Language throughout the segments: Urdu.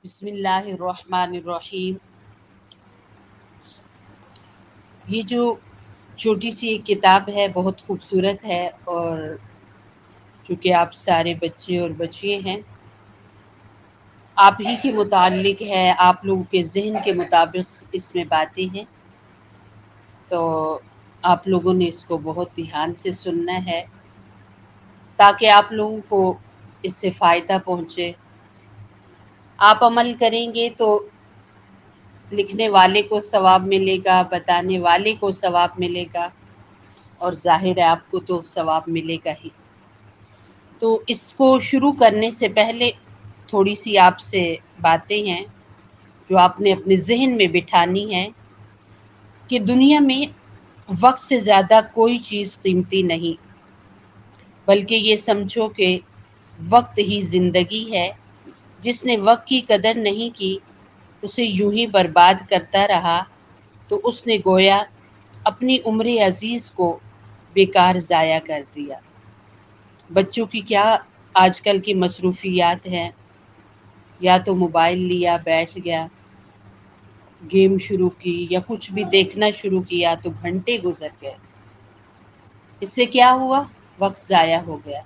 بسم اللہ الرحمن الرحیم۔ یہ جو چھوٹی سی ایک کتاب ہے بہت خوبصورت ہے، اور چونکہ آپ سارے بچے اور بچیاں ہیں، آپ ہی کے متعلق ہے، آپ لوگوں کے ذہن کے مطابق اس میں باتیں ہیں، تو آپ لوگوں نے اس کو بہت دھیان سے سننا ہے تاکہ آپ لوگوں کو اس سے فائدہ پہنچے۔ آپ عمل کریں گے تو لکھنے والے کو ثواب ملے گا، بتانے والے کو ثواب ملے گا، اور ظاہر ہے آپ کو تو ثواب ملے گا ہی۔ تو اس کو شروع کرنے سے پہلے تھوڑی سی آپ سے باتیں ہیں جو آپ نے اپنے ذہن میں بٹھانی ہے کہ دنیا میں وقت سے زیادہ کوئی چیز قیمتی نہیں، بلکہ یہ سمجھو کہ وقت ہی زندگی ہے۔ جس نے وقت کی قدر نہیں کی، اسے یوں ہی برباد کرتا رہا، تو اس نے گویا اپنی عمر عزیز کو بیکار ضائع کر دیا۔ بچوں کی کیا آج کل کی مصروفیات ہیں، یا تو موبائل لیا بیٹھ گیا، گیم شروع کی یا کچھ بھی دیکھنا شروع کیا تو گھنٹے گزر گئے۔ اس سے کیا ہوا؟ وقت ضائع ہو گیا۔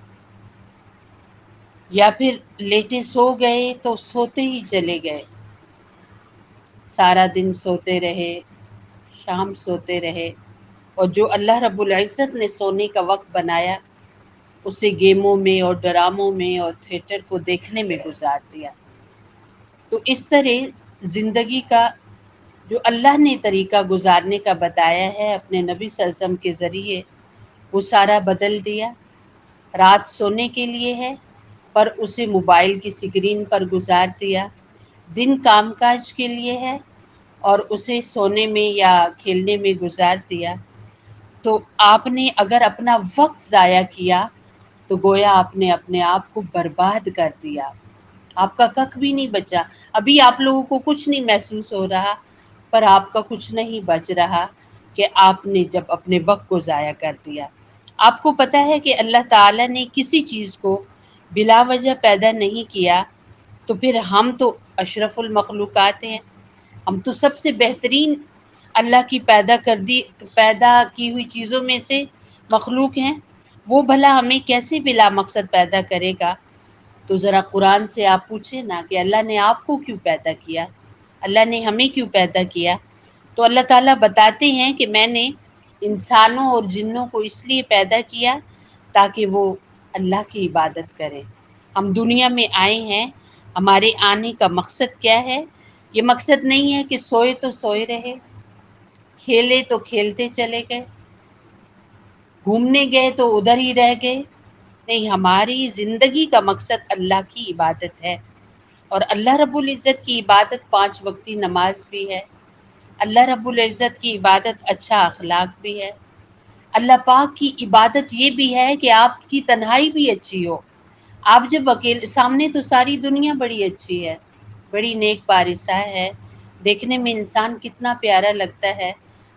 یا پھر لیٹے سو گئے تو سوتے ہی چلے گئے، سارا دن سوتے رہے، شام سوتے رہے، اور جو اللہ رب العزت نے سونے کا وقت بنایا اسے گیموں میں اور ڈراموں میں اور تھیٹر کو دیکھنے میں گزار دیا۔ تو اس طرح زندگی کا جو اللہ نے طریقہ گزارنے کا بتایا ہے اپنے نبی صلی اللہ علیہ وسلم کے ذریعے، وہ سارا بدل دیا۔ رات سونے کے لیے ہے پر اسے موبائل کی اسکرین پر گزار دیا، دن کام کاج کے لیے ہے اور اسے سونے میں یا کھیلنے میں گزار دیا۔ تو آپ نے اگر اپنا وقت ضائع کیا تو گویا آپ نے اپنے آپ کو برباد کر دیا، آپ کا کک بھی نہیں بچا۔ ابھی آپ لوگوں کو کچھ نہیں محسوس ہو رہا، پر آپ کا کچھ نہیں بچ رہا کہ آپ نے جب اپنے وقت کو ضائع کر دیا۔ آپ کو پتہ ہے کہ اللہ تعالیٰ نے کسی چیز کو بلا وجہ پیدا نہیں کیا، تو پھر ہم تو اشرف المخلوقات ہیں، ہم تو سب سے بہترین اللہ کی پیدا کی ہوئی چیزوں میں سے مخلوق ہیں، وہ بھلا ہمیں کیسے بلا مقصد پیدا کرے گا؟ تو ذرا قرآن سے آپ پوچھیں نا کہ اللہ نے آپ کو کیوں پیدا کیا، اللہ نے ہمیں کیوں پیدا کیا؟ تو اللہ تعالیٰ بتاتے ہیں کہ میں نے انسانوں اور جنوں کو اس لیے پیدا کیا تاکہ وہ اللہ کی عبادت کریں۔ ہم دنیا میں آئے ہیں، ہمارے آنے کا مقصد کیا ہے؟ یہ مقصد نہیں ہے کہ سوئے تو سوئے رہے، کھیلے تو کھیلتے چلے گئے، گھومنے گئے تو ادھر ہی رہ گئے۔ نہیں، ہماری زندگی کا مقصد اللہ کی عبادت ہے، اور اللہ رب العزت کی عبادت 5 وقتی نماز بھی ہے، اللہ رب العزت کی عبادت اچھا اخلاق بھی ہے، اللہ پاک کی عبادت یہ بھی ہے کہ آپ کی تنہائی بھی اچھی ہو۔ آپ جب اکیلے، سامنے تو ساری دنیا بڑی اچھی ہے، بڑی نیک پارسا ہے، دیکھنے میں انسان کتنا پیارا لگتا ہے،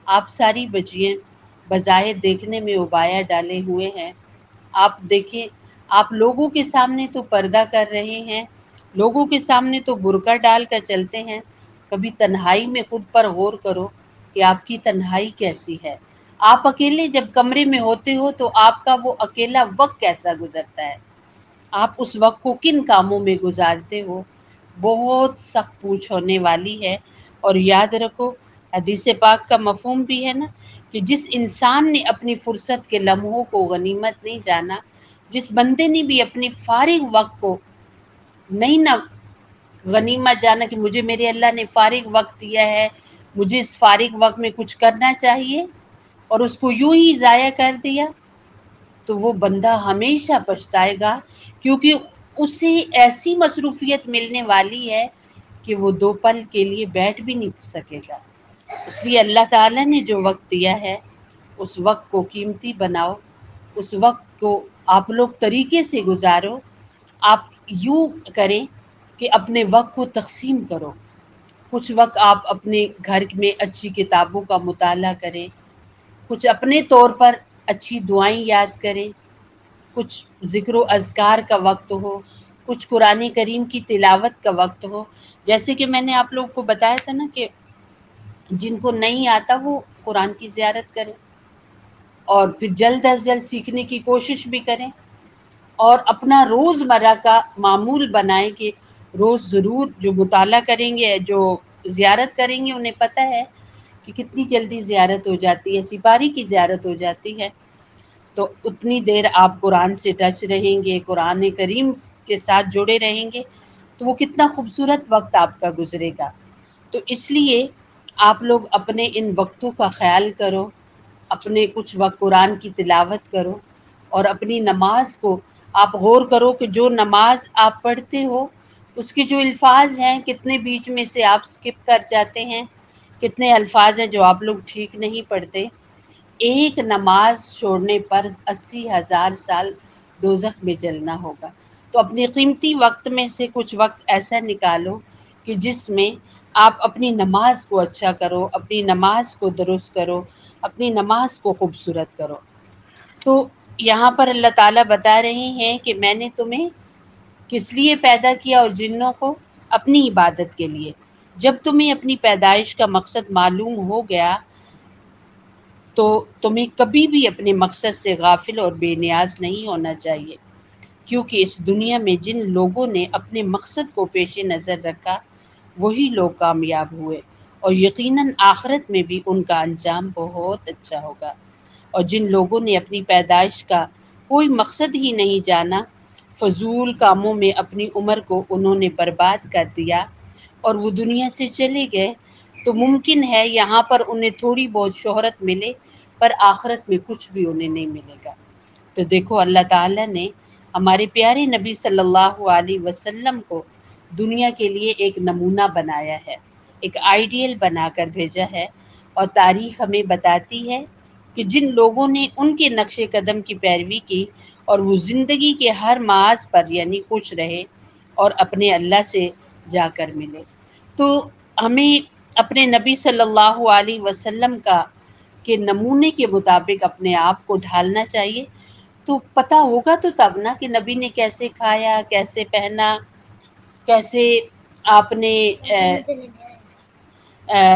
آپ ساری بچیاں بظاہر دیکھنے میں عبایا ڈالے ہوئے ہیں۔ آپ دیکھیں، آپ لوگوں کے سامنے تو پردہ کر رہے ہیں، لوگوں کے سامنے تو برقع ڈال کر چلتے ہیں، کبھی تنہائی میں خود پر غور کرو کہ آپ کی تنہائی کیسی ہے۔ آپ اکیلے جب کمرے میں ہوتے ہو تو آپ کا وہ اکیلا وقت کیسا گزرتا ہے، آپ اس وقت کو کن کاموں میں گزارتے ہو؟ بہت سخت پوچھ ہونے والی ہے۔ اور یاد رکھو، حدیث پاک کا مفہوم بھی ہے نا کہ جس انسان نے اپنی فرصت کے لمحوں کو غنیمت نہیں جانا، جس بندے نے بھی اپنے فارغ وقت کو نہیں نہ غنیمت جانا کہ مجھے میرے اللہ نے فارغ وقت دیا ہے، مجھے اس فارغ وقت میں کچھ کرنا چاہیے، اور اس کو یوں ہی ضائع کر دیا، تو وہ بندہ ہمیشہ پچھتائے گا، کیونکہ اسے ایسی مصروفیت ملنے والی ہے کہ وہ 2 پل کے لیے بیٹھ بھی نہیں سکے گا۔ اس لیے اللہ تعالیٰ نے جو وقت دیا ہے اس وقت کو قیمتی بناؤ، اس وقت کو آپ لوگ طریقے سے گزارو۔ آپ یوں کریں کہ اپنے وقت کو تقسیم کرو، کچھ وقت آپ اپنے گھر میں اچھی کتابوں کا مطالعہ کریں، کچھ اپنے طور پر اچھی دعائیں یاد کریں، کچھ ذکر و اذکار کا وقت ہو، کچھ قرآن کریم کی تلاوت کا وقت ہو. جیسے کہ میں نے آپ لوگوں کو بتایا تھا نا کہ جن کو نہیں آتا وہ قرآن کی زیارت کریں اور پھر جلد از جلد سیکھنے کی کوشش بھی کریں اور اپنا روز مرہ کا معمول بنائیں کہ روز ضرور جو مطالعہ کریں گے، جو زیارت کریں گے، انہیں پتہ ہے کہ کتنی جلدی زیارت ہو جاتی ہے، سپاری کی زیارت ہو جاتی ہے. تو اتنی دیر آپ قرآن سے ٹچ رہیں گے، قرآن کریم کے ساتھ جڑے رہیں گے تو وہ کتنا خوبصورت وقت آپ کا گزرے گا. تو اس لیے آپ لوگ اپنے ان وقتوں کا خیال کرو، اپنے کچھ وقت قرآن کی تلاوت کرو اور اپنی نماز کو آپ غور کرو کہ جو نماز آپ پڑھتے ہو اس کے جو الفاظ ہیں کتنے بیچ میں سے آپ سکپ کر جاتے ہیں، کتنے الفاظ ہیں جو آپ لوگ ٹھیک نہیں پڑھتے. ایک نماز چھوڑنے پر 80,000 سال دوزخ میں جلنا ہوگا. تو اپنے قیمتی وقت میں سے کچھ وقت ایسا نکالو کہ جس میں آپ اپنی نماز کو اچھا کرو، اپنی نماز کو درست کرو، اپنی نماز کو خوبصورت کرو. تو یہاں پر اللہ تعالیٰ بتا رہے ہیں کہ میں نے تمہیں کس لیے پیدا کیا، اور جنوں کو اپنی عبادت کے لیے. جب تمہیں اپنی پیدائش کا مقصد معلوم ہو گیا تو تمہیں کبھی بھی اپنے مقصد سے غافل اور بے نیاز نہیں ہونا چاہیے، کیونکہ اس دنیا میں جن لوگوں نے اپنے مقصد کو پیش نظر رکھا وہی لوگ کامیاب ہوئے، اور یقیناً آخرت میں بھی ان کا انجام بہت اچھا ہوگا. اور جن لوگوں نے اپنی پیدائش کا کوئی مقصد ہی نہیں جانا، فضول کاموں میں اپنی عمر کو انہوں نے برباد کر دیا اور وہ دنیا سے چلے گئے، تو ممکن ہے یہاں پر انہیں تھوڑی بہت شہرت ملے پر آخرت میں کچھ بھی انہیں نہیں ملے گا. تو دیکھو اللہ تعالیٰ نے ہمارے پیارے نبی صلی اللہ علیہ وسلم کو دنیا کے لیے ایک نمونہ بنایا ہے، ایک آئیڈیل بنا کر بھیجا ہے، اور تاریخ ہمیں بتاتی ہے کہ جن لوگوں نے ان کے نقش قدم کی پیروی کی اور وہ زندگی کے ہر محاذ پر یعنی خوش رہے اور اپنے اللہ سے جا کر ملے. تو ہمیں اپنے نبی صلی اللہ علیہ وسلم کے نمونے کے مطابق اپنے آپ کو ڈھالنا چاہیے. تو پتہ ہوگا تو تب نا کہ نبی نے کیسے کھایا، کیسے پہنا، کیسے آپ نے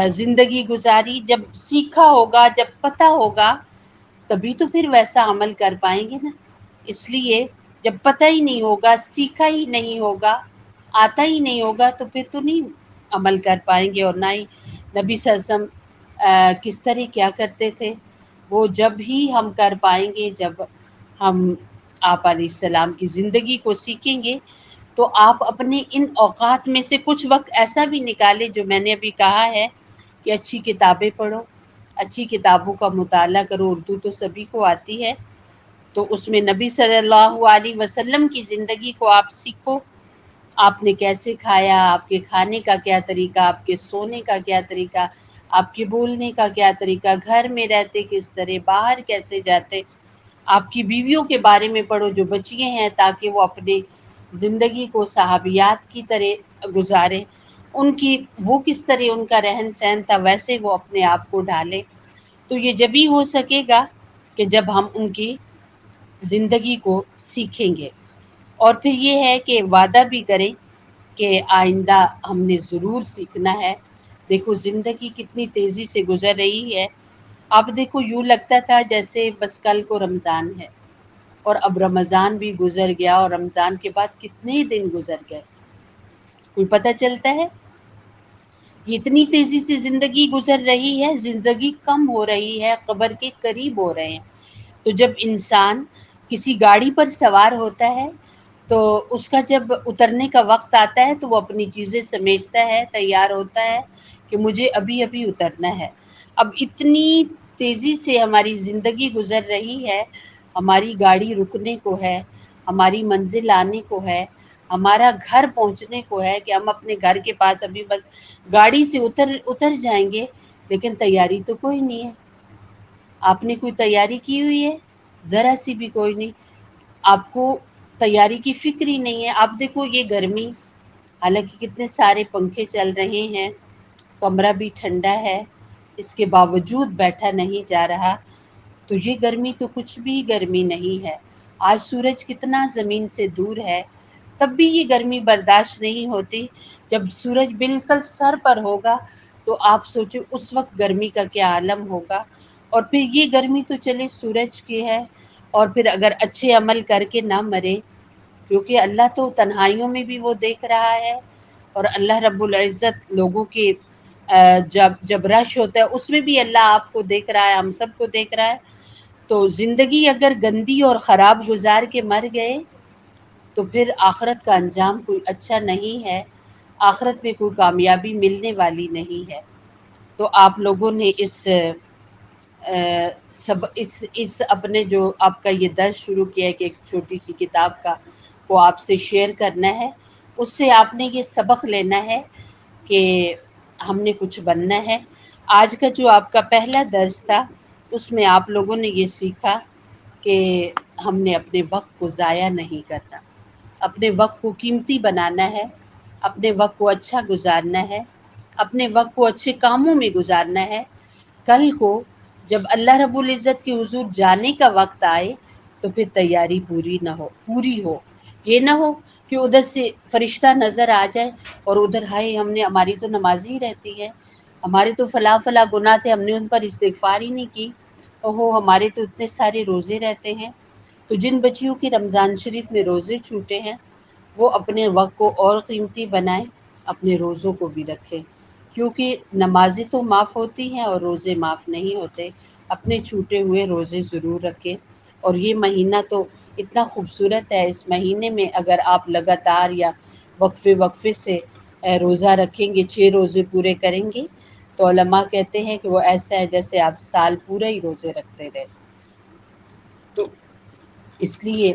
زندگی گزاری. جب سیکھا ہوگا، جب پتہ ہوگا تبھی تو پھر ویسا عمل کر پائیں گے نا. اس لیے جب پتہ ہی نہیں ہوگا، سیکھا ہی نہیں ہوگا، آتا ہی نہیں ہوگا تو پھر تو نہیں عمل کر پائیں گے. اور نہ ہی نبی صلی اللہ علیہ وسلم کس طرح کیا کرتے تھے وہ جب ہی ہم کر پائیں گے، جب ہم آپ علیہ السلام کی زندگی کو سیکھیں گے. تو آپ اپنے ان اوقات میں سے کچھ وقت ایسا بھی نکالیں جو میں نے ابھی کہا ہے کہ اچھی کتابیں پڑھو، اچھی کتابوں کا مطالعہ کرو. اردو تو سبھی کو آتی ہے، تو اس میں نبی صلی اللہ علیہ وسلم کی زندگی کو آپ سیکھو. آپ نے کیسے کھایا، آپ کے کھانے کا کیا طریقہ، آپ کے سونے کا کیا طریقہ، آپ کے بولنے کا کیا طریقہ، گھر میں رہتے کس طرح، باہر کیسے جاتے. آپ کی بیویوں کے بارے میں پڑھو جو بچیاں ہیں، تاکہ وہ اپنی زندگی کو صحابیات کی طرح گزارے. ان کی وہ کس طرح ان کا رہن سہن تھا ویسے وہ اپنے آپ کو ڈھالے. تو یہ جبھی ہو سکے گا کہ جب ہم ان کی زندگی کو سیکھیں گے. اور پھر یہ ہے کہ وعدہ بھی کریں کہ آئندہ ہم نے ضرور سیکھنا ہے. دیکھو زندگی کتنی تیزی سے گزر رہی ہے. اب دیکھو یوں لگتا تھا جیسے بس کل کو رمضان ہے، اور اب رمضان بھی گزر گیا، اور رمضان کے بعد کتنے دن گزر گئے کوئی پتہ چلتا ہے. اتنی تیزی سے زندگی گزر رہی ہے، زندگی کم ہو رہی ہے، قبر کے قریب ہو رہے ہیں. تو جب انسان کسی گاڑی پر سوار ہوتا ہے تو اس کا جب اترنے کا وقت آتا ہے تو وہ اپنی چیزیں سمیٹتا ہے، تیار ہوتا ہے کہ مجھے ابھی ابھی اترنا ہے. اب اتنی تیزی سے ہماری زندگی گزر رہی ہے، ہماری گاڑی رکنے کو ہے، ہماری منزل آنے کو ہے، ہمارا گھر پہنچنے کو ہے کہ ہم اپنے گھر کے پاس ابھی بس گاڑی سے اتر جائیں گے، لیکن تیاری تو کوئی نہیں ہے. آپ نے کوئی تیاری کی ہوئی ہے؟ ذرا سی بھی کوئی نہیں. آپ کو تیاری کی فکر ہی نہیں ہے. آپ دیکھو یہ گرمی، حالانکہ کتنے سارے پنکھے چل رہے ہیں، کمرہ بھی ٹھنڈا ہے، اس کے باوجود بیٹھا نہیں جا رہا. تو یہ گرمی تو کچھ بھی گرمی نہیں ہے. آج سورج کتنا زمین سے دور ہے، تب بھی یہ گرمی برداشت نہیں ہوتی. جب سورج بالکل سر پر ہوگا تو آپ سوچو اس وقت گرمی کا کیا عالم ہوگا. اور پھر یہ گرمی تو چلے سورج کی ہے، اور پھر اگر اچھے عمل کر کے نہ مرے، کیونکہ اللہ تو تنہائیوں میں بھی وہ دیکھ رہا ہے، اور اللہ رب العزت لوگوں کے جب رش ہوتا ہے اس میں بھی اللہ آپ کو دیکھ رہا ہے، ہم سب کو دیکھ رہا ہے. تو زندگی اگر گندی اور خراب گزار کے مر گئے تو پھر آخرت کا انجام کوئی اچھا نہیں ہے، آخرت میں کوئی کامیابی ملنے والی نہیں ہے. تو آپ لوگوں نے اس اپنے جو آپ کا یہ درس شروع کیا ہے کہ ایک چھوٹی سی کتاب کا وہ آپ سے شیئر کرنا ہے، اس سے آپ نے یہ سبق لینا ہے کہ ہم نے کچھ بننا ہے. آج کا جو آپ کا پہلا درس تھا اس میں آپ لوگوں نے یہ سیکھا کہ ہم نے اپنے وقت کو ضائع نہیں کرنا، اپنے وقت کو قیمتی بنانا ہے، اپنے وقت کو اچھا گزارنا ہے، اپنے وقت کو اچھے کاموں میں گزارنا ہے. کل کو جب اللہ رب العزت کے حضور جانے کا وقت آئے تو پھر تیاری پوری ہو. یہ نہ ہو کہ ادھر سے فرشتہ نظر آ جائے اور ادھر ہائے ہم نے ہماری تو نماز ہی رہتی ہے، ہمارے تو فلاں فلاں گناہ تھے ہم نے ان پر استغفار ہی نہیں کی، اوہو ہمارے تو اتنے سارے روزے رہتے ہیں. تو جن بچیوں کی رمضان شریف میں روزے چھوٹے ہیں وہ اپنے وقت کو اور قیمتی بنائیں، اپنے روزوں کو بھی رکھیں، کیونکہ نمازیں تو معاف ہوتی ہیں اور روزے معاف نہیں ہوتے. اپنے چھوٹے ہوئے روزے ضرور رکھیں. اور یہ مہینہ تو اتنا خوبصورت ہے، اس مہینے میں اگر آپ لگاتار یا وقفے سے روزہ رکھیں گے، 6 روزے پورے کریں گے تو علماء کہتے ہیں کہ وہ ایسا ہے جیسے آپ سال پورا ہی روزے رکھتے رہے. تو اس لیے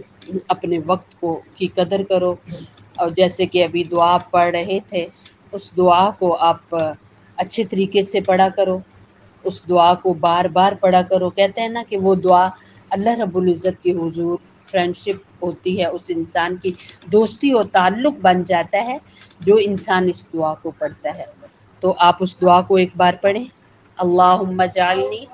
اپنے وقت کی قدر کرو. اور جیسے کہ ابھی دعا پڑھ رہے تھے اس دعا کو آپ اچھے طریقے سے پڑھا کرو، اس دعا کو بار بار پڑھا کرو. کہتے ہیں نا کہ وہ دعا اللہ رب العزت کے حضور فرینڈشپ ہوتی ہے، اس انسان کی دوستی اور تعلق بن جاتا ہے جو انسان اس دعا کو پڑھتا ہے. تو آپ اس دعا کو ایک بار پڑھیں. اللہم اجعلنی